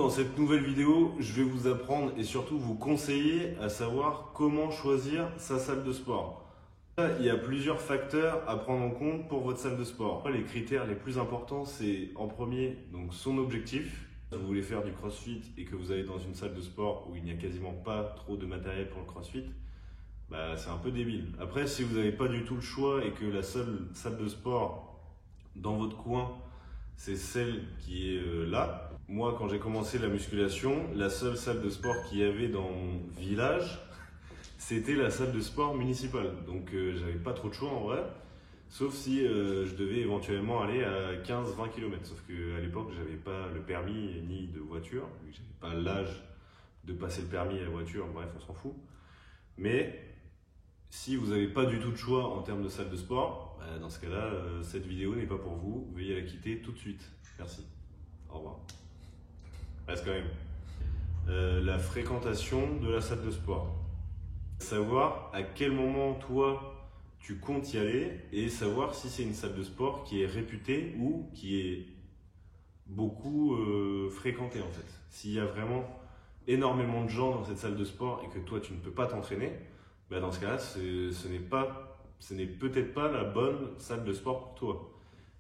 dans cette nouvelle vidéo, je vais vous apprendre et surtout vous conseiller à savoir comment choisir sa salle de sport. Il y a plusieurs facteurs à prendre en compte pour votre salle de sport. Les critères les plus importants, c'est en premier donc son objectif. Si vous voulez faire du crossfit et que vous allez dans une salle de sport où il n'y a quasiment pas trop de matériel pour le crossfit, c'est un peu débile. Après, si vous n'avez pas du tout le choix et que la seule salle de sport dans votre coin, c'est celle qui est là. Moi, quand j'ai commencé la musculation, la seule salle de sport qu'il y avait dans mon village, c'était la salle de sport municipale. Donc, j'avais pas trop de choix en vrai. Sauf si je devais éventuellement aller à 15-20 km. Sauf qu'à l'époque, j'avais pas le permis ni de voiture. J'avais pas l'âge de passer le permis à la voiture. Bref, on s'en fout. Mais si vous n'avez pas du tout de choix en termes de salle de sport, dans ce cas-là, cette vidéo n'est pas pour vous. Veuillez la quitter tout de suite. Merci. Au revoir. Reste quand même. La fréquentation de la salle de sport. Savoir à quel moment toi tu comptes y aller et savoir si c'est une salle de sport qui est réputée ou qui est beaucoup fréquentée en fait. S'il y a vraiment énormément de gens dans cette salle de sport et que toi tu ne peux pas t'entraîner, dans ce cas-là, ce n'est peut-être pas la bonne salle de sport pour toi.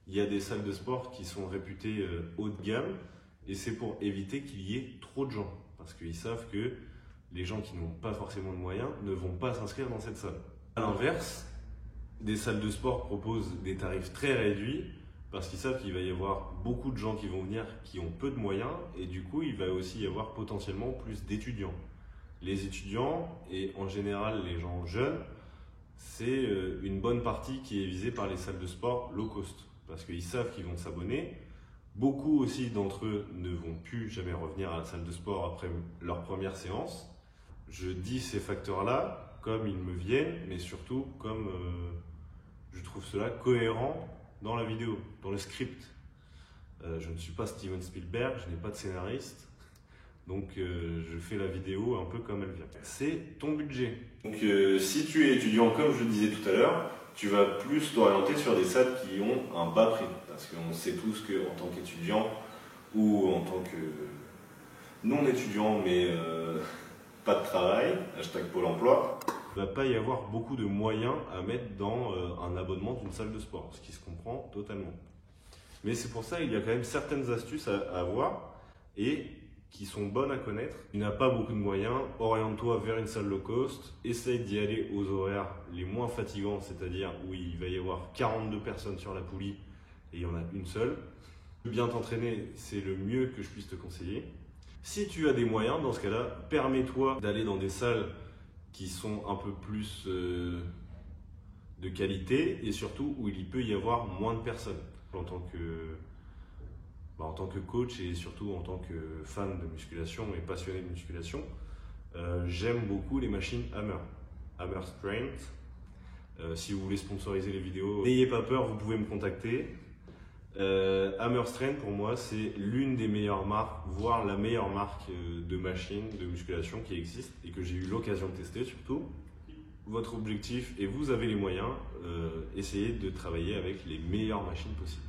Il y a des salles de sport qui sont réputées haut de gamme et c'est pour éviter qu'il y ait trop de gens parce qu'ils savent que les gens qui n'ont pas forcément de moyens ne vont pas s'inscrire dans cette salle. À l'inverse, des salles de sport proposent des tarifs très réduits parce qu'ils savent qu'il va y avoir beaucoup de gens qui vont venir qui ont peu de moyens et du coup il va aussi y avoir potentiellement plus d'étudiants. Les étudiants et en général les gens jeunes, c'est une bonne partie qui est visée par les salles de sport low cost parce qu'ils savent qu'ils vont s'abonner. Beaucoup aussi d'entre eux ne vont plus jamais revenir à la salle de sport après leur première séance. Je dis ces facteurs-là comme ils me viennent, mais surtout comme je trouve cela cohérent dans la vidéo, dans le script. Je ne suis pas Steven Spielberg, je n'ai pas de scénariste, donc je fais la vidéo un peu comme elle vient. C'est ton budget. Donc si tu es étudiant, comme je le disais tout à l'heure, tu vas plus t'orienter sur des salles qui ont un bas prix. Parce qu'on sait tous qu'en tant qu'étudiant ou en tant que non-étudiant mais pas de travail, hashtag Pôle emploi, il ne va pas y avoir beaucoup de moyens à mettre dans un abonnement d'une salle de sport, ce qui se comprend totalement. Mais c'est pour ça qu'il y a quand même certaines astuces à avoir et qui sont bonnes à connaître. Tu n'as pas beaucoup de moyens, oriente-toi vers une salle low cost, essaye d'y aller aux horaires les moins fatigants, c'est-à-dire où il va y avoir 42 personnes sur la poulie et il y en a une seule. Bien t'entraîner, c'est le mieux que je puisse te conseiller. Si tu as des moyens, dans ce cas-là, permets-toi d'aller dans des salles qui sont un peu plus de qualité et surtout où il peut y avoir moins de personnes. En tant que coach et surtout en tant que fan de musculation et passionné de musculation, j'aime beaucoup les machines Hammer Strength. Si vous voulez sponsoriser les vidéos, n'ayez pas peur, vous pouvez me contacter. Hammer Strength pour moi c'est l'une des meilleures marques, voire la meilleure marque de machines de musculation qui existe et que j'ai eu l'occasion de tester surtout. Votre objectif, et vous avez les moyens, essayez de travailler avec les meilleures machines possibles.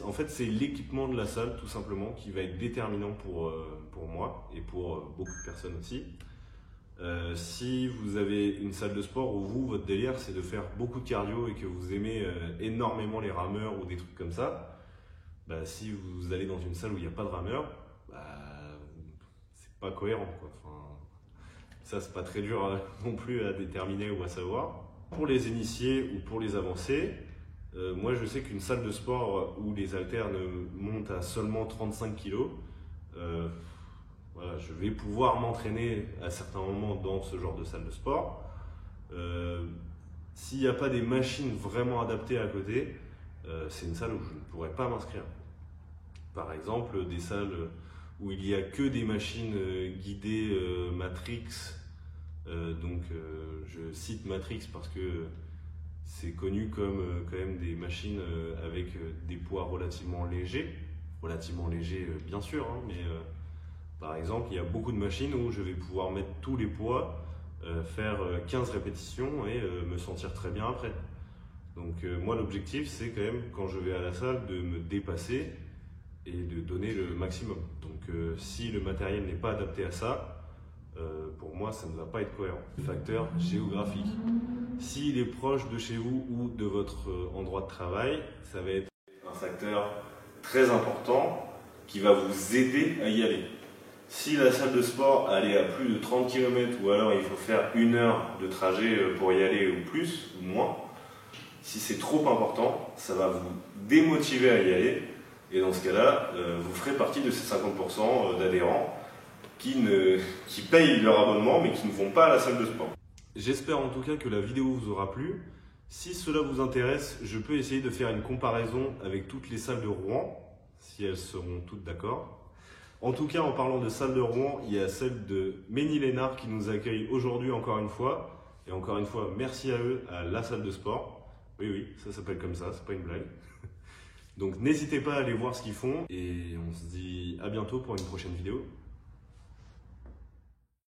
En fait c'est l'équipement de la salle tout simplement qui va être déterminant pour moi et pour beaucoup de personnes aussi. Si vous avez une salle de sport où votre délire c'est de faire beaucoup de cardio et que vous aimez énormément les rameurs ou des trucs comme ça, si vous allez dans une salle où il n'y a pas de rameurs, c'est pas cohérent quoi. Ça c'est pas très dur non plus à déterminer ou à savoir. Pour les initiés ou pour les avancés, moi je sais qu'une salle de sport où les haltères montent à seulement 35 kg, je vais pouvoir m'entraîner à certains moments dans ce genre de salle de sport. S'il n'y a pas des machines vraiment adaptées à côté, c'est une salle où je ne pourrais pas m'inscrire. Par exemple, des salles où il n'y a que des machines guidées Matrix. Je cite Matrix parce que c'est connu comme quand même des machines avec des poids relativement légers bien sûr, hein, mais par exemple, il y a beaucoup de machines où je vais pouvoir mettre tous les poids, faire 15 répétitions et me sentir très bien après. Donc moi l'objectif c'est quand même quand je vais à la salle de me dépasser et de donner le maximum. Donc si le matériel n'est pas adapté à ça, pour moi ça ne va pas être cohérent. Le facteur géographique. S'il est proche de chez vous ou de votre endroit de travail, ça va être un facteur très important qui va vous aider à y aller. Si la salle de sport elle est à plus de 30 km ou alors il faut faire 1 heure de trajet pour y aller ou plus ou moins, si c'est trop important, ça va vous démotiver à y aller et dans ce cas-là, vous ferez partie de ces 50% d'adhérents qui payent leur abonnement mais qui ne vont pas à la salle de sport. J'espère en tout cas que la vidéo vous aura plu. Si cela vous intéresse, je peux essayer de faire une comparaison avec toutes les salles de Rouen, si elles seront toutes d'accord. En tout cas, en parlant de salle de Rouen, il y a celle de Ménil-Esnard qui nous accueille aujourd'hui encore une fois. Et encore une fois, merci à eux, à la salle de sport. Oui, ça s'appelle comme ça, c'est pas une blague. Donc n'hésitez pas à aller voir ce qu'ils font et on se dit à bientôt pour une prochaine vidéo.